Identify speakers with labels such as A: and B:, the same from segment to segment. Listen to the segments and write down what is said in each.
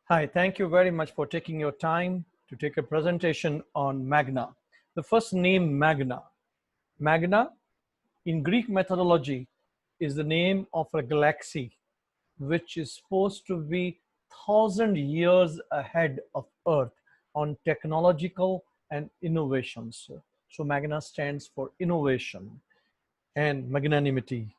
A: Hi, thank you very much for taking your time to take a presentation on Magna. The first name Magna. Magna in Greek methodology is the name of a galaxy which is supposed to be 1,000 years ahead of Earth on technological and innovations. So Magna stands for innovation and magnanimity.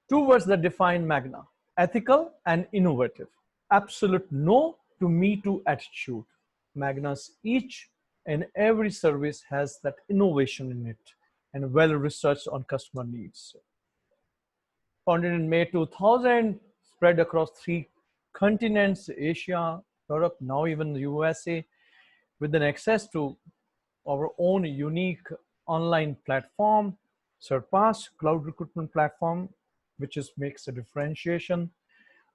A: Two words that define Magna: ethical and innovative. Absolute no to me too attitude. Magna's each and every service has that innovation in it and well researched on customer needs. Founded in May 2000, spread across 3 continents: Asia, Europe, now even the USA, with an access to our own unique online platform, Surpass cloud recruitment platform, which is makes a differentiation.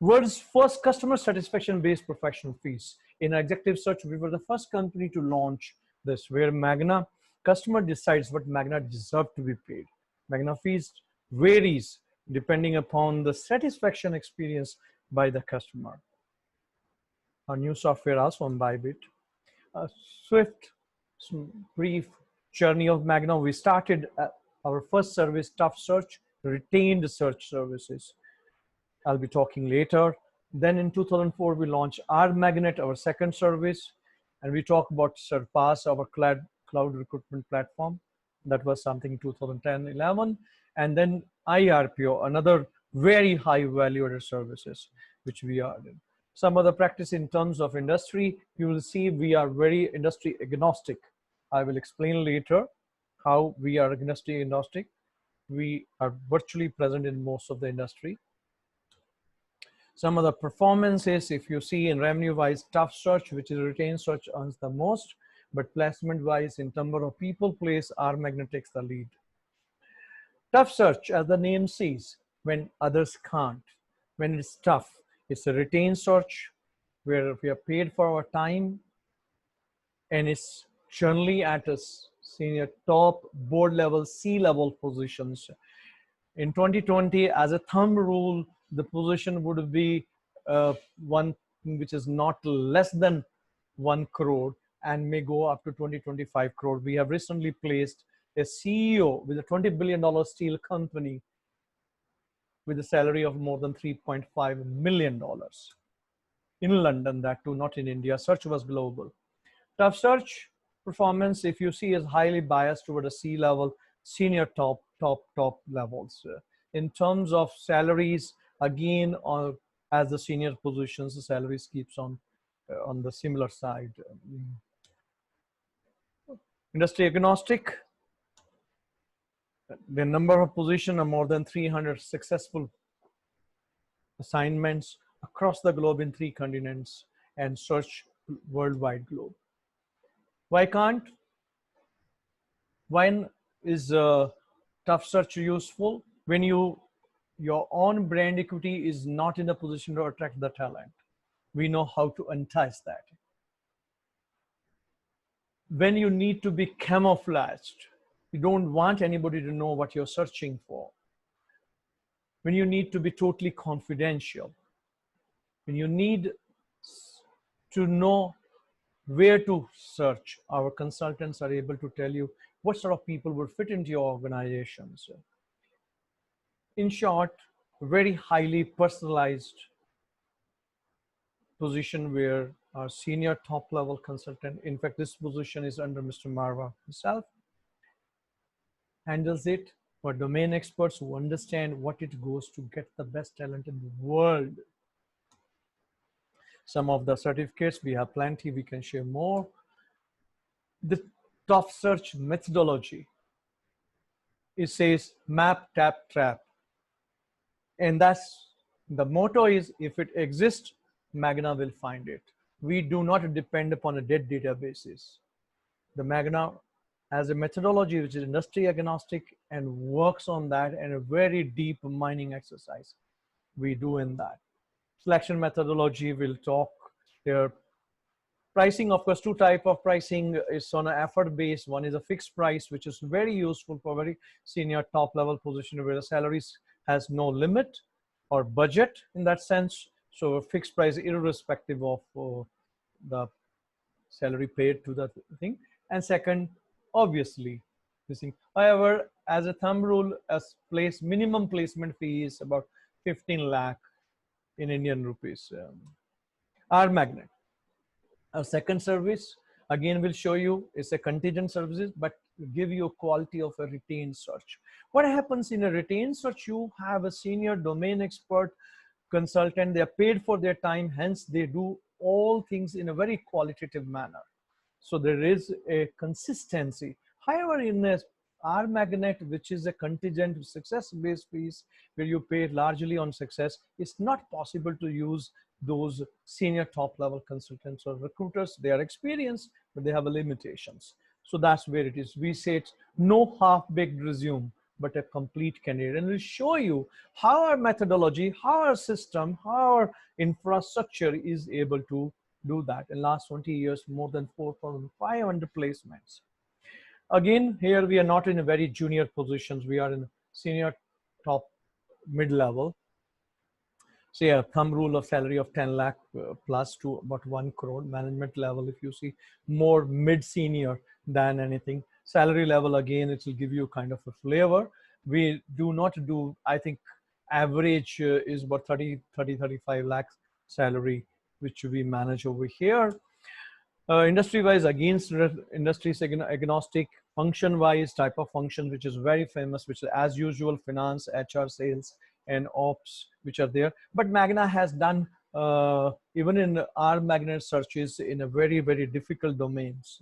A: World's first customer satisfaction based professional fees. In executive search, we were the first company to launch this, where Magna customer decides what Magna deserve to be paid. Magna fees varies depending upon the satisfaction experience by the customer. Our new software also on Bybit. A swift, brief journey of Magna. We started our first service, Tough Search, retained search services. I'll be talking later. Then in 2004, we launched our Magnet, our second service, and we talk about Surpass, our cloud recruitment platform. That was something 2010-11. And then IRPO, another very high value-added services, which we are in. Some other practice in terms of industry, you will see we are very industry agnostic. I will explain later how we are industry agnostic. We are virtually present in most of the industry. Some of the performances, if you see in revenue wise, Tough Search, which is retained search, earns the most, but placement wise, in number of people placed, our Magnet takes the lead. Tough Search, as the name says, when others can't, when it's tough, it's a retained search where we are paid for our time, and it's generally at a senior top board level, C-level positions. In 2020, as a thumb rule, the position would be one which is not less than 1 crore and may go up to 20-25 crore. We have recently placed a CEO with a $20 billion steel company with a salary of more than $3.5 million in London, that too, not in India. Search was global. Tough Search performance, if you see, is highly biased toward a C-level, senior top levels. In terms of salaries, again, as the senior positions, the salaries keeps on the similar side. Industry agnostic. The number of positions are more than 300 successful assignments across the globe in 3 continents and search worldwide globe. Why can't? When is Tough Search useful? When your own brand equity is not in a position to attract the talent. We know how to entice that. When you need to be camouflaged, you don't want anybody to know what you're searching for. When you need to be totally confidential. When you need to know where to search, our consultants are able to tell you what sort of people would fit into your organizations. In short, very highly personalized position where our senior top level consultant, in fact, this position is under Mr. Marwah himself, handles it for domain experts who understand what it goes to get the best talent in the world. Some of the certificates, we have plenty, we can share more. The Tough Search methodology, it says map, tap, trap. And that's the motto is, if it exists, Magna will find it. We do not depend upon a dead databases. The Magna has a methodology which is industry agnostic and works on that, and a very deep mining exercise we do in that. Selection methodology, we'll talk there. Pricing, of course, 2 types of pricing is on an effort base. One is a fixed price, which is very useful for very senior top level position where the salaries has no limit or budget in that sense. So a fixed price irrespective of the salary paid to the thing. And second, obviously, this thing. However, as a thumb rule, as minimum placement fee is about 15 lakh in Indian rupees. Our magnet. Our second service, again, will show you is a contingent services, but give you a quality of a retained search. What happens in a retained search? You have a senior domain expert consultant. They are paid for their time, hence they do all things in a very qualitative manner. So there is a consistency. However, in a R magnet, which is a contingent success-based fees, where you pay largely on success, it's not possible to use those senior top-level consultants or recruiters. They are experienced, but they have limitations. So that's where it is. We say it's no half-baked resume, but a complete candidate. And we'll show you how our methodology, how our system, how our infrastructure is able to do that. In last 20 years, more than 4,500 placements. Again, here we are not in a very junior positions. We are in senior, top, mid-level. So yeah, thumb rule of salary of 10 lakh plus to about 1 crore. Management level, if you see, more mid-senior than anything. Salary level, again, it will give you kind of a flavor. We do not do, I think, average is about 35 lakhs salary, which we manage over here. Industry-wise, against industry agnostic, function-wise, type of function, which is very famous, which is as usual, finance, HR, sales, and ops, which are there. But Magna has done, even in our magnet searches, in a very, very difficult domains.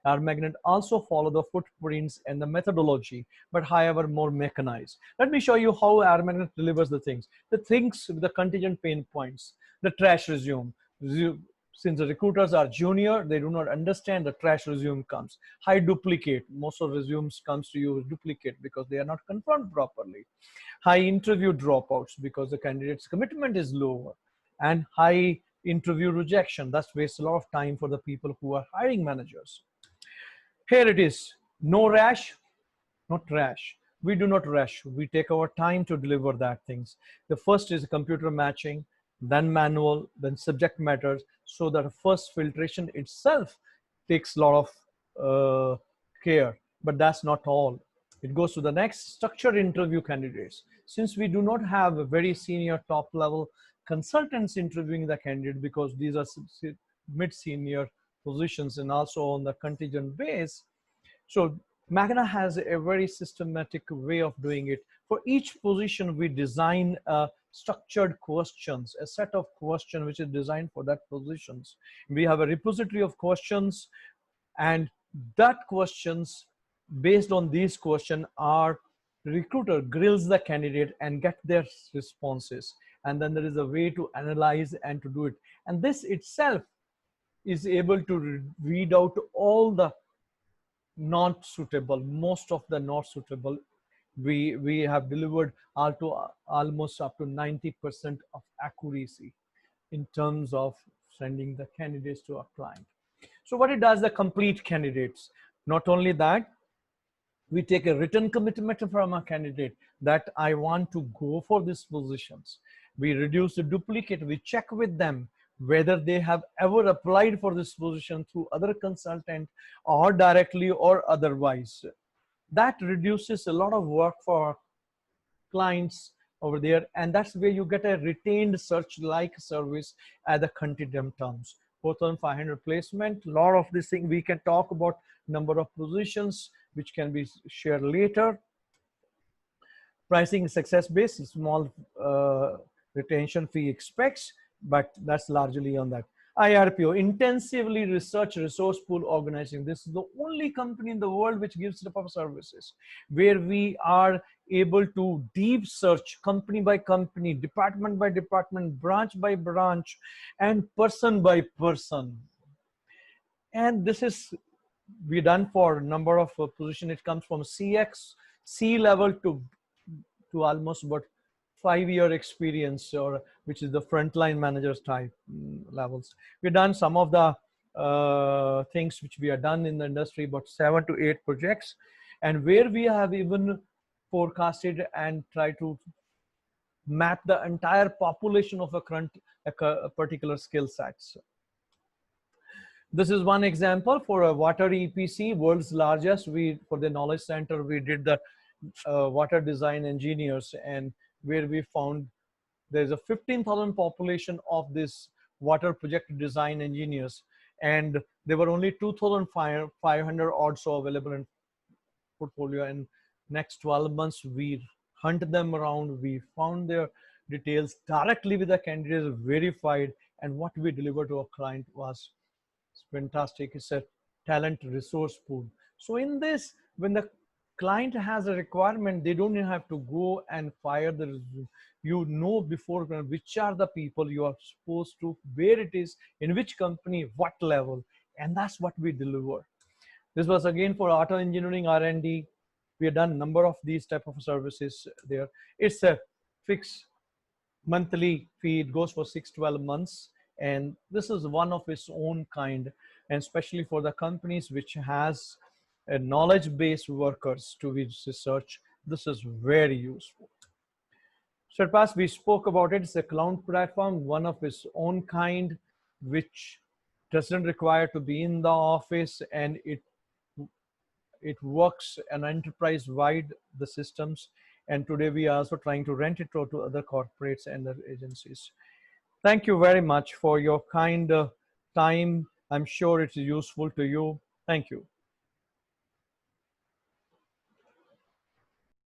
A: Our magnet also follow the footprints and the methodology, but however, more mechanized. Let me show you how our magnet delivers the things. The things with the contingent pain points, the trash resume. Since the recruiters are junior, they do not understand the trash resume comes. High duplicate, most of resumes comes to you with duplicate because they are not confirmed properly. High interview dropouts because the candidate's commitment is lower. And high interview rejection, that wastes a lot of time for the people who are hiring managers. Here it is, no rash, not rash. We do not rush. We take our time to deliver that things. The first is computer matching, then manual, then subject matters, so that first filtration itself takes a lot of care. But that's not all. It goes to the next, structured interview candidates. Since we do not have a very senior top level consultants interviewing the candidate, because these are mid-senior positions and also on the contingent base. So Magna has a very systematic way of doing it. For each position, we design structured questions, a set of questions which is designed for that positions. We have a repository of questions, and that questions, based on these questions, our recruiter grills the candidate and get their responses. And then there is a way to analyze and to do it. And this itself is able to read out all the not suitable, most of the not suitable. We have delivered almost up to 90% of accuracy in terms of sending the candidates to our client. So what it does, the complete candidates, not only that, we take a written commitment from a candidate that I want to go for these positions. We reduce the duplicate. We check with them whether they have ever applied for this position through other consultant or directly or otherwise. That reduces a lot of work for clients over there, and that's where you get a retained search-like service at the contingent terms. 4,500 placement, a lot of this thing we can talk about, number of positions, which can be shared later. Pricing success based, small retention fee expects, but that's largely on that. IRPO, intensively research resource pool organizing. This is the only company in the world which gives type of services, where we are able to deep search company by company, department by department, branch by branch, and person by person. And this is we done for a number of position. It comes from CX, C level to almost about 5-year experience, or which is the frontline managers type levels. We've done some of the things which we are done in the industry, about 7 to 8 projects, and where we have even forecasted and try to map the entire population of a particular skill sets. This is one example for a water EPC, world's largest. For the knowledge center, we did the water design engineers, and where we found there's a 15,000 population of this water project design engineers, and there were only 2,500 or so available in portfolio. And next 12 months, we hunt them around. We found their details directly with the candidates, verified, and what we delivered to our client was fantastic. It's a talent resource pool. So in this, when the client has a requirement, they don't even have to go and fire the, you know, before which are the people you are supposed to, where it is, in which company, what level, and that's what we deliver. This was again for auto engineering R&D. We have done a number of these type of services there. It's a fixed monthly fee. It goes for 6-12 months, and this is one of its own kind, and especially for the companies which has a knowledge-based workers to research, this is very useful. Surpass, we spoke about it. It's a cloud platform, one of its own kind, which doesn't require to be in the office, and it works an enterprise wide, the systems. And today we are also trying to rent it to other corporates and other agencies. Thank you very much for your kind time. I'm sure it's useful to you. Thank you.